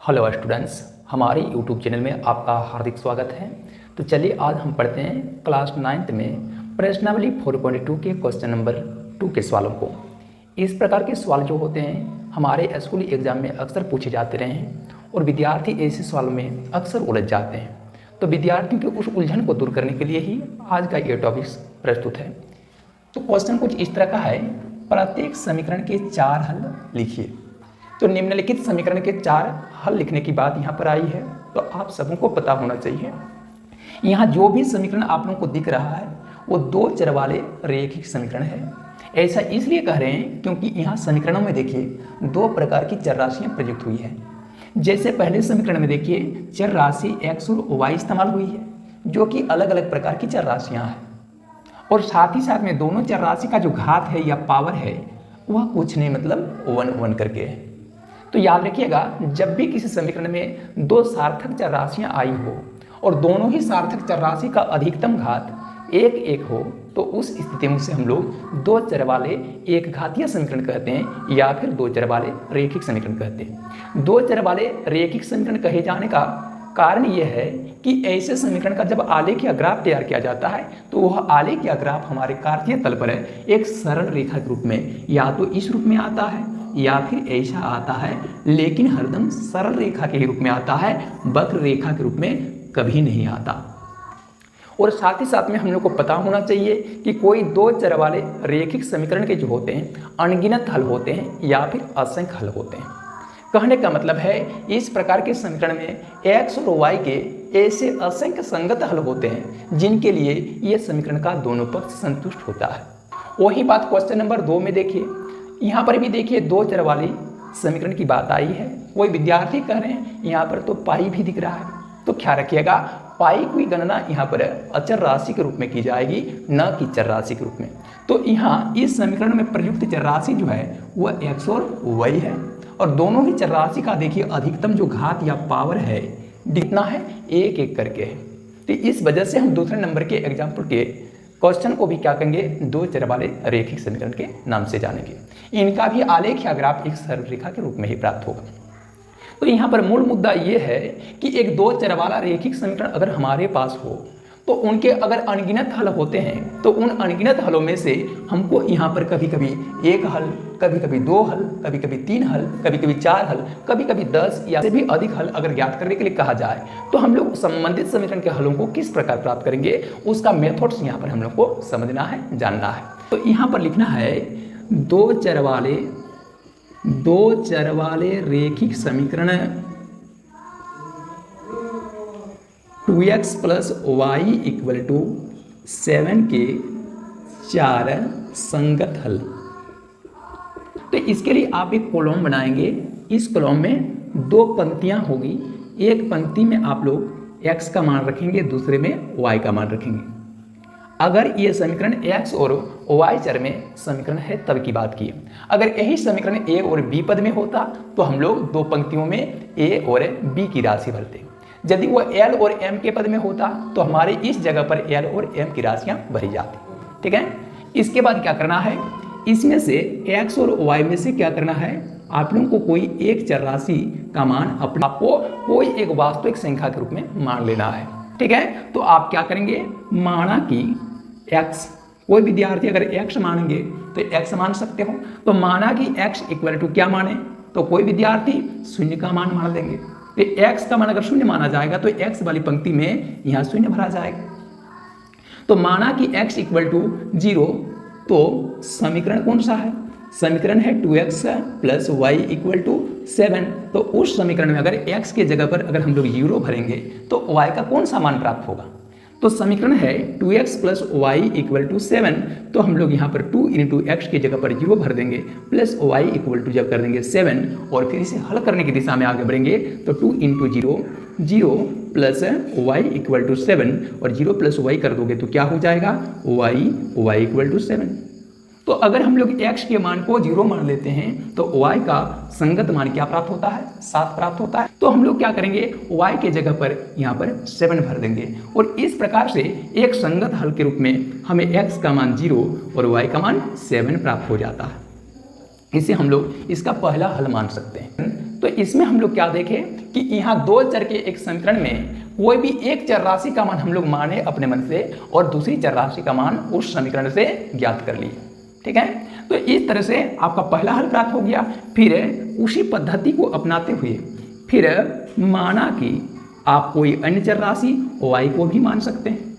Hello students, हमारे YouTube channel में आपका हार्दिक स्वागत है। तो चलिए आज हम पढ़ते हैं क्लास 9th में प्रश्नावली 4.2 के क्वेश्चन नंबर 2 के सवालों को। इस प्रकार के सवाल जो होते हैं हमारे स्कूली एग्जाम में अक्सर पूछे जाते रहे हैं और विद्यार्थी ऐसे सवालों में अक्सर उलझ जाते हैं। तो विद्यार्थियों की उस उलझन को दूर करने के लिए ही आज का ये टॉपिक प्रस्तुत है। तो क्वेश्चन कुछ इस तरह का है, प्रत्येक समीकरण के 4 हल लिखिए। तो निम्नलिखित समीकरण के 4 हल लिखने की बात यहाँ पर आई है, तो आप सबको पता होना चाहिए। यहाँ जो भी समीकरण आप लोगों को दिख रहा है वो 2 चर वाले रैखिक समीकरण है। ऐसा इसलिए कह रहे हैं क्योंकि यहाँ समीकरणों में देखिए 2 प्रकार की चर राशियाँ प्रयुक्त हुई है। जैसे पहले समीकरण में देखिए चर राशि x और y इस्तेमाल हुई है, जो कि अलग अलग प्रकार की चर राशियाँ हैं। और साथ ही साथ में दोनों चर राशि का जो घात है या पावर है वह कुछ नहीं, मतलब 1 करके है। तो याद रखिएगा, जब भी किसी समीकरण में 2 सार्थक चर राशियाँ आई हो और दोनों ही सार्थक चर राशि का अधिकतम घात 1 हो, तो उस स्थिति में से हम लोग 2 चर वाले एक घातीय समीकरण कहते हैं या फिर 2 चर वाले रैखिक समीकरण कहते हैं। 2 चर वाले रैखिक समीकरण कहे जाने का कारण यह है कि ऐसे समीकरण का जब आलेख या ग्राफ तैयार किया जाता है तो वह आलेख या ग्राफ हमारे कार्तीय तल पर एक सरल रेखा के रूप में या तो इस रूप में आता है या फिर ऐसा आता है, लेकिन हरदम सरल रेखा के रूप में आता है, वक्र रेखा के रूप में कभी नहीं आता। और साथ ही साथ में हम लोग को पता होना चाहिए कि कोई 2 चर वाले रैखिक समीकरण के जो होते हैं अनगिनत हल होते हैं या फिर असंख्य हल होते हैं। कहने का मतलब है इस प्रकार के समीकरण में x और y के ऐसे असंख्य संगत हल होते हैं जिनके लिए यह समीकरण का दोनों पक्ष संतुष्ट होता है। वही बात क्वेश्चन नंबर 2 में देखिए, यहाँ पर भी देखिए 2 चर वाली समीकरण की बात आई है। वही विद्यार्थी कह रहे हैं यहाँ पर तो पाई भी दिख रहा है, तो ख्याल रखिएगा पाई की गणना यहाँ पर अचर राशि के रूप में की जाएगी, न कि चर राशि के रूप में। तो यहाँ इस समीकरण में प्रयुक्त चर राशि जो है वह x और y है, और दोनों ही चर राशि का देखिए अधिकतम जो घात या पावर है कितना है, 1 करके है। तो इस वजह से हम दूसरे नंबर के एग्जाम्पल के क्वेश्चन को भी क्या करेंगे, 2 चर वाले रैखिक समीकरण के नाम से जानेंगे। इनका भी आलेख या ग्राफ एक सरल रेखा के रूप में ही प्राप्त होगा। तो यहाँ पर मूल मुद्दा ये है कि एक 2 चर वाला रैखिक समीकरण अगर हमारे पास हो तो उनके अगर अनगिनत हल होते हैं तो उन अनगिनत हलों में से हमको यहाँ पर कभी कभी 1 हल, कभी कभी 2 हल, कभी कभी 3 हल, कभी कभी 4 हल, कभी कभी 10 या से भी अधिक हल अगर ज्ञात करने के लिए कहा जाए तो हम लोग संबंधित समीकरण के हलों को किस प्रकार प्राप्त करेंगे, उसका मेथड्स यहाँ पर हम लोग को समझना है, जानना है। तो यहाँ पर लिखना है 2 चर वाले रैखिक समीकरण 2x + y = 7 के 4 संगत हल। तो इसके लिए आप एक कॉलम बनाएंगे। इस कॉलम में 2 पंक्तियां होगी। एक पंक्ति में आप लोग x का मान रखेंगे, दूसरे में y का मान रखेंगे। अगर ये समीकरण x और y चर में समीकरण है तब की बात की। अगर यही समीकरण a और b पद में होता तो हम लोग 2 पंक्तियों में a और b की राशि भरते। यदि वो l और m के पद में होता तो हमारे इस जगह पर l और m की राशियां भरी जाती। ठीक है, इसके बाद क्या करना है, इसमें से x और y में से क्या करना है, आप लोगों को कोई एक चर राशि का मान आपको कोई एक वास्तविक संख्या के रूप में मान लेना है। ठीक है, तो आप क्या करेंगे, माना कि x, कोई विद्यार्थी अगर x मानेंगे तो x मान सकते हो। तो माना कि x = क्या माने, तो कोई विद्यार्थी 0 का मान मान लेंगे। तो x का मान अगर 0 माना जाएगा तो x वाली पंक्ति में यहाँ 0 भरा जाएगा। तो माना कि x = 0, तो समीकरण कौन सा है, समीकरण है 2x + y = 7। तो उस समीकरण में अगर x के जगह पर अगर हम लोग 0 भरेंगे तो y का कौन सा मान प्राप्त होगा। तो समीकरण है 2x + y = 7। तो हम लोग यहाँ पर 2 × x की जगह पर 0 भर देंगे, प्लस y = जब कर देंगे 7, और फिर इसे हल करने की दिशा में आगे बढ़ेंगे तो 2 × 0 0 प्लस y = 7, और 0 + y कर दोगे तो क्या हो जाएगा, y = 7। तो अगर हम लोग x के मान को 0 मान लेते हैं तो y का संगत मान क्या प्राप्त होता है, 7 प्राप्त होता है। तो हम लोग क्या करेंगे, y के जगह पर यहाँ पर 7 भर देंगे, और इस प्रकार से एक संगत हल के रूप में हमें x का मान 0 और y का मान 7 प्राप्त हो जाता है। इसे हम लोग इसका पहला हल मान सकते हैं। तो इसमें हम लोग क्या देखें कि यहाँ दो चर के एक समीकरण में कोई भी एक चर राशि का मान हम लोग माने अपने मन से और दूसरी चर राशि का मान उस समीकरण से ज्ञात कर लिए। ठीक है, तो इस तरह से आपका पहला हल प्राप्त हो गया। फिर उसी पद्धति को अपनाते हुए फिर माना कि आप कोई अन्य चर राशि y को भी मान सकते हैं।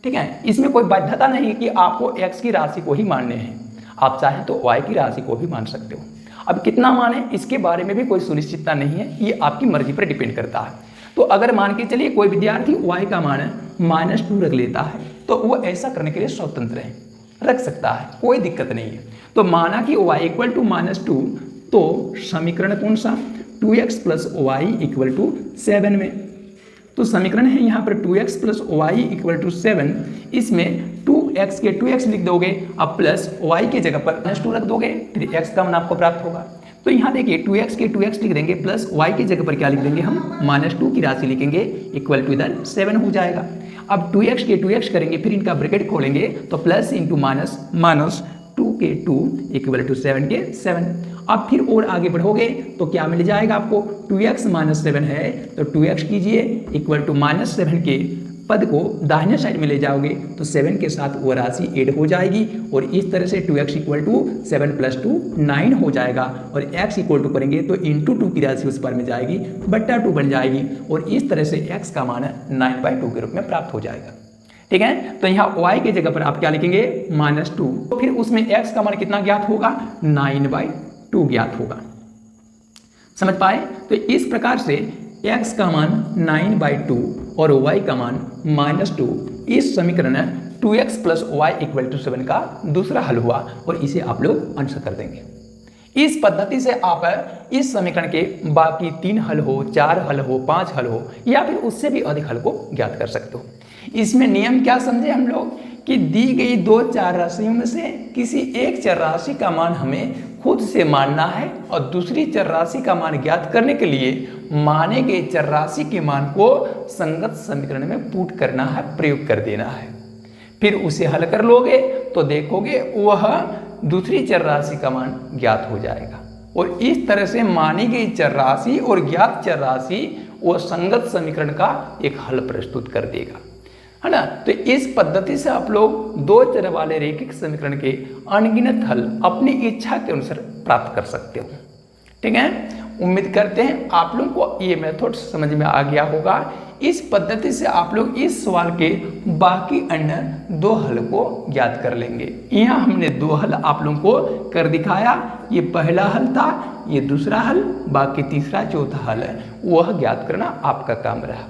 ठीक है, इसमें कोई बाध्यता नहीं कि आपको x की राशि को ही मानने हैं, आप चाहें तो y की राशि को भी मान सकते हो। अब कितना माने इसके बारे में भी कोई सुनिश्चितता नहीं है, ये आपकी मर्जी पर डिपेंड करता है। तो अगर मान के चलिए कोई विद्यार्थी y का मान -2 रख लेता है तो वो ऐसा करने के लिए स्वतंत्र है, रख सकता है, कोई दिक्कत नहीं है। तो माना कि y इक्वल टू -2, तो समीकरण कौन सा 2x + y = 7 में, तो समीकरण है यहाँ पर 2x + y = 7। इसमें 2x के 2x लिख दोगे, अब प्लस y की जगह पर -2 रख दोगे, फिर x का मान आपको प्राप्त होगा। तो यहाँ देखिए 2x के 2x लिख देंगे, प्लस y की जगह पर क्या लिख देंगे हम -2 की राशि लिखेंगे, इक्वल टू इधर 7 हो जाएगा। अब 2x के 2x करेंगे, फिर इनका ब्रैकेट खोलेंगे तो प्लस इंटू माइनस, माइनस 2 के 2 इक्वल टू 7 के 7। अब फिर और आगे बढ़ोगे तो क्या मिल जाएगा आपको, 2x - 7 है तो 2x कीजिए इक्वल टू -7 के पद को दाहिने साइड में ले जाओगे तो 7 के साथ वो राशि ऐड हो जाएगी और इस तरह से 2x = 7 + 2 9 हो जाएगा और x = करेंगे तो इंटू 2 की राशि उस पर में जाएगी, बट्टा 2 बन जाएगी और इस तरह से x का मान 9/2 के रूप में प्राप्त हो जाएगा। ठीक है, तो यहाँ y की जगह पर आप क्या लिखेंगे -2, तो फिर उसमें x का मान कितना ज्ञात होगा 9/2 ज्ञात होगा। समझ पाए? तो इस प्रकार से x का मान 9/2 और y का मान -2 इस समीकरण 2x + y = 7 का दूसरा हल हुआ और इसे आप लोग आंसर कर देंगे। इस पद्धति से आप इस समीकरण के बाकी 3 हल हो, 4 हल हो, 5 हल हो या फिर उससे भी अधिक हल को ज्ञात कर सकते हो। इसमें नियम क्या समझे हम लोग कि दी गई 2 चर राशियों में से किसी एक चर राशि का मान हमें खुद से मानना है और दूसरी चर राशि का मान ज्ञात करने के लिए माने गए चर राशि के मान को संगत समीकरण में पुट करना है, प्रयोग कर देना है। फिर उसे हल कर लोगे तो देखोगे वह दूसरी चर राशि का मान ज्ञात हो जाएगा और इस तरह से मानी गई चर राशि और ज्ञात चर राशि वो संगत समीकरण का एक हल प्रस्तुत कर देगा, है ना। तो इस पद्धति से आप लोग 2 चर वाले रैखिक समीकरण के अनगिनत हल अपनी इच्छा के अनुसार प्राप्त कर सकते हो। ठीक है, उम्मीद करते हैं आप लोग को ये मेथड समझ में आ गया होगा। इस पद्धति से आप लोग इस सवाल के बाकी अन्य 2 हल को ज्ञात कर लेंगे। यहाँ हमने 2 हल आप लोगों को कर दिखाया, ये पहला हल था, ये दूसरा हल, बाकी तीसरा चौथा हल है वह ज्ञात करना आपका काम रहा।